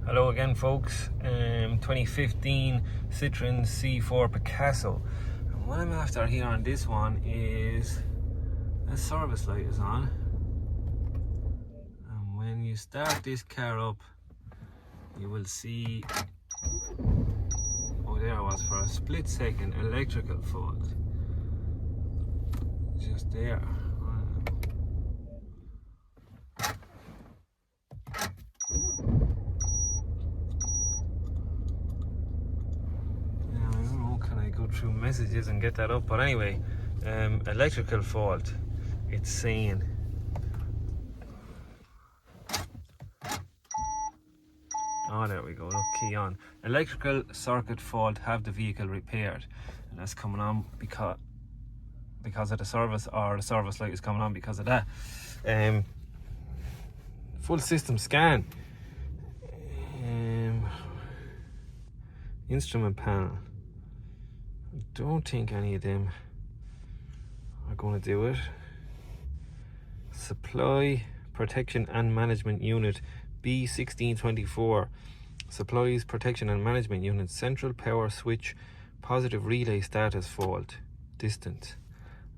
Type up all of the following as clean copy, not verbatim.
Hello again, folks. 2015 Citroen C4 Picasso. And what I'm after here on this one is a service light is on. And when you start this car up, you will see, oh, there was for a split second electrical fault. Just there. Go through messages and get that up, but anyway, electrical fault, it's saying. Oh, there we go, look, key on. Electrical circuit fault, have the vehicle repaired. And that's coming on because of the service, or the service light is coming on because of that. Full system scan. Instrument panel. I don't think any of them are going to do it. Supply protection and management unit B1624. Supplies protection and management unit. Central power switch positive relay status fault. Distant.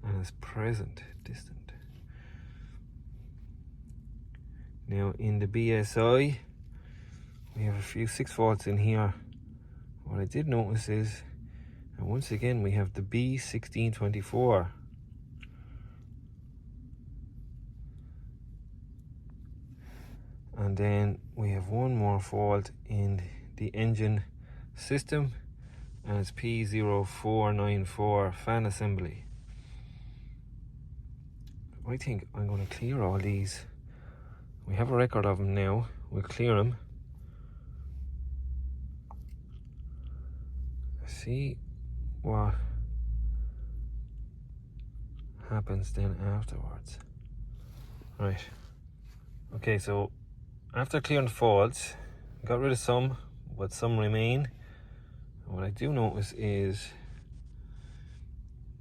And is present. Distant. Now in the BSI, we have a few 6 faults in here. What I did notice is, and once again, we have the B1624. And then we have one more fault in the engine system, and it's P0494 fan assembly. I think I'm going to clear all these. We have a record of them now. We'll clear them. See what happens then afterwards. Right, okay, so after clearing the faults, got rid of some, but some remain. And what I do notice is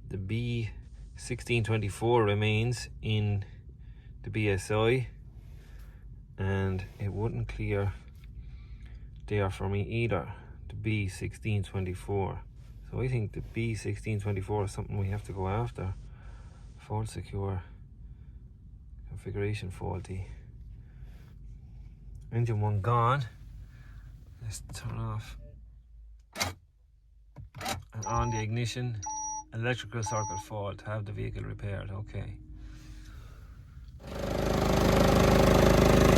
the B1624 remains in the BSI, and it wouldn't clear there for me either, the B1624. So I think the B1624 is something we have to go after. Fault secure, configuration faulty. Engine one gone. Let's turn off and on the ignition. Electrical circuit fault, have the vehicle repaired. Okay.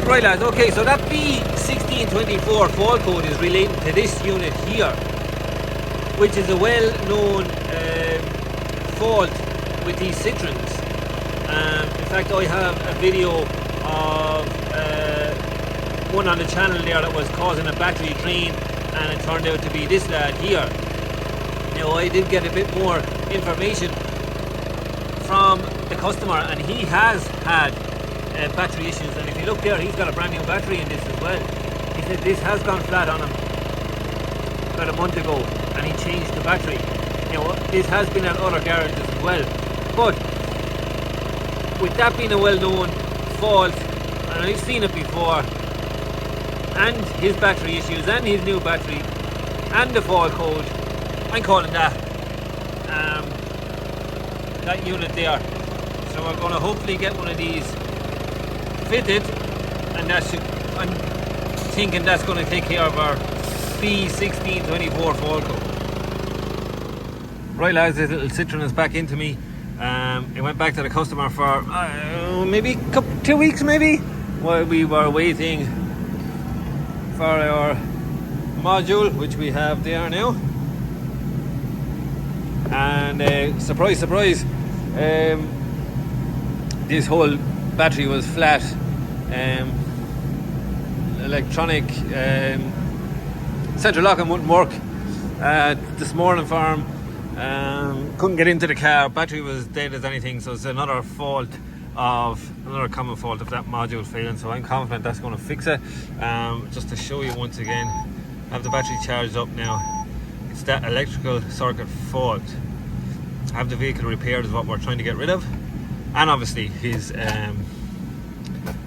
Right, lads, okay, so that B1624 fault code is related to this unit here, which is a well-known fault with these Citroens. In fact, I have a video of one on the channel there that was causing a battery drain, and it turned out to be this lad here. Now, I did get a bit more information from the customer, and he has had battery issues, and if you look there, he's got a brand new battery in this as well. He said this has gone flat on him about a month ago, and he changed the battery. You know, this has been at other garages as well, but with that being a well-known fault, and I've seen it before, and his battery issues, and his new battery, and the fault code, I'm calling that unit there. So we're going to hopefully get one of these fitted, and that should, I'm thinking that's going to take care of our B1624 fault code. Right, lads, this little Citroen is back into me. It went back to the customer for maybe 2 weeks, maybe, while we were waiting for our module, which we have there now. And surprise, surprise, this whole battery was flat. Electronic central locking wouldn't work this morning for him. Couldn't get into the car. Battery was dead as anything. So it's another common fault of that module failing. So I'm confident that's going to fix it. Just to show you once again, I have the battery charged up now. It's that electrical circuit fault. Have the vehicle repaired is what we're trying to get rid of, and obviously his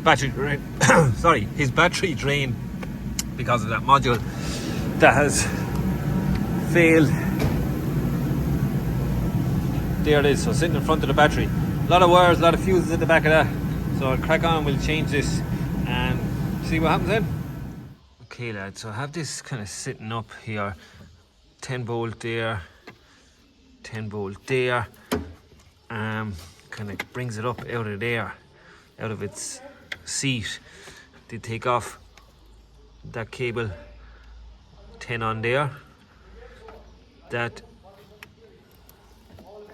battery drain because of that module that has failed. There it is, so sitting in front of the battery. A lot of wires, a lot of fuses at the back of that. So I'll crack on, we'll change this and see what happens then. Okay lads, so I have this kind of sitting up here. 10 volt there, 10 volt there. Kind of brings it up out of there, out of its seat. They take off that cable 10 on there. That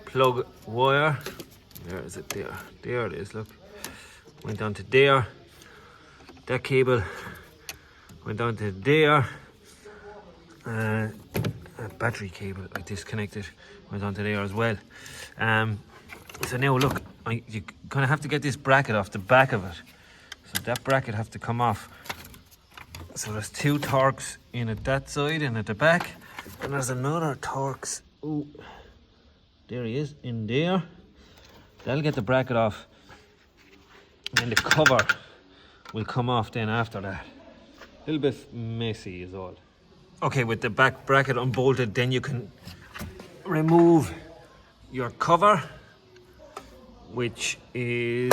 plug wire, where is it there? There it is, look. Went down to there. That cable went down to there. A battery cable I disconnected went onto there as well. So now look, you kind of have to get this bracket off the back of it. So that bracket have to come off. So there's 2 Torx in at that side and at the back. And there's another Torx, oh, there he is, in there. That'll get the bracket off. And the cover will come off then after that. A little bit messy is all. Okay, with the back bracket unbolted, then you can remove your cover, which is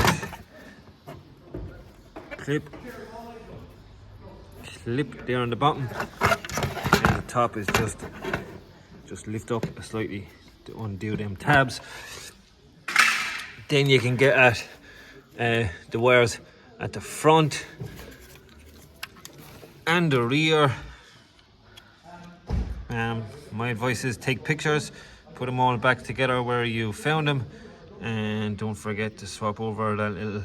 clip there on the bottom, and the top is just lift up slightly to undo them tabs. Then you can get at the wires at the front and the rear. My advice is take pictures, put them all back together where you found them, and don't forget to swap over that little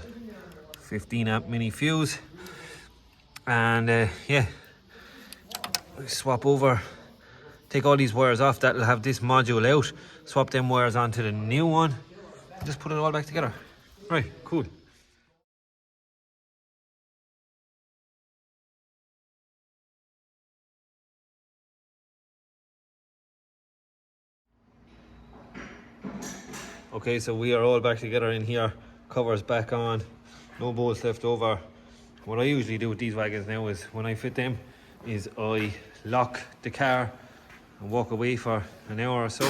15 amp mini fuse. And yeah, swap over, take all these wires off, that'll have this module out, swap them wires onto the new one, just put it all back together. Right, cool. Okay, so we are all back together in here, covers back on, no bolts left over. What I usually do with these wagons now is, when I fit them, is I lock the car and walk away for an hour or so.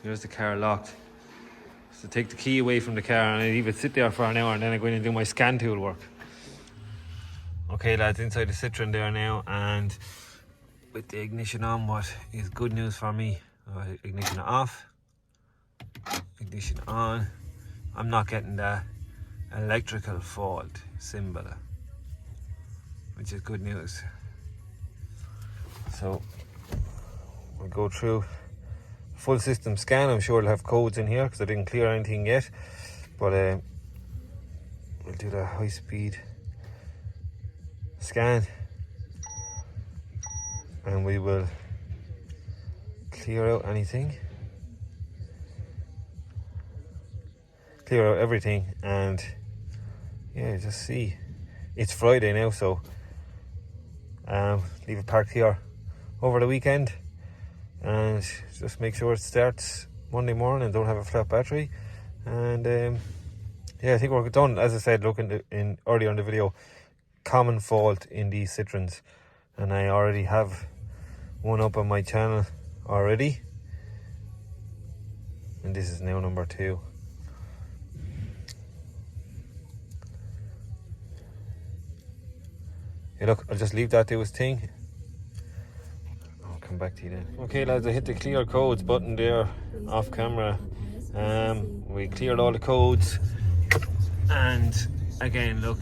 There's the car locked. So take the key away from the car and I leave it sit there for an hour, and then I go in and do my scan tool work. Okay lads, inside the Citroen there now, and with the ignition on, what is good news for me, ignition off, ignition on. I'm not getting that electrical fault symbol, which is good news. So we'll go through full system scan. I'm sure it'll have codes in here because I didn't clear anything yet, but we'll do the high speed scan and we will clear out anything, clear out everything, and yeah, just see. It's Friday now, so leave it parked here over the weekend and just make sure it starts Monday morning, don't have a flat battery. And yeah, I think we're done. As I said, look in earlier in the video, common fault in these Citroens, and I already have one up on my channel already, and this is now number 2. Yeah, look, I'll just leave that do its thing. I'll come back to you then. Okay lads, I hit the clear codes button there off camera. We cleared all the codes, and again, look,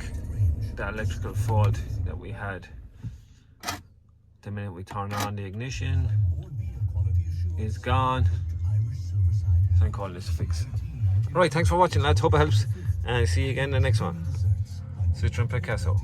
that electrical fault that we had the minute we turned on the ignition is gone. So I call this fixed. Right, thanks for watching lads, hope it helps, and see you again in the next one. Citroen Picasso.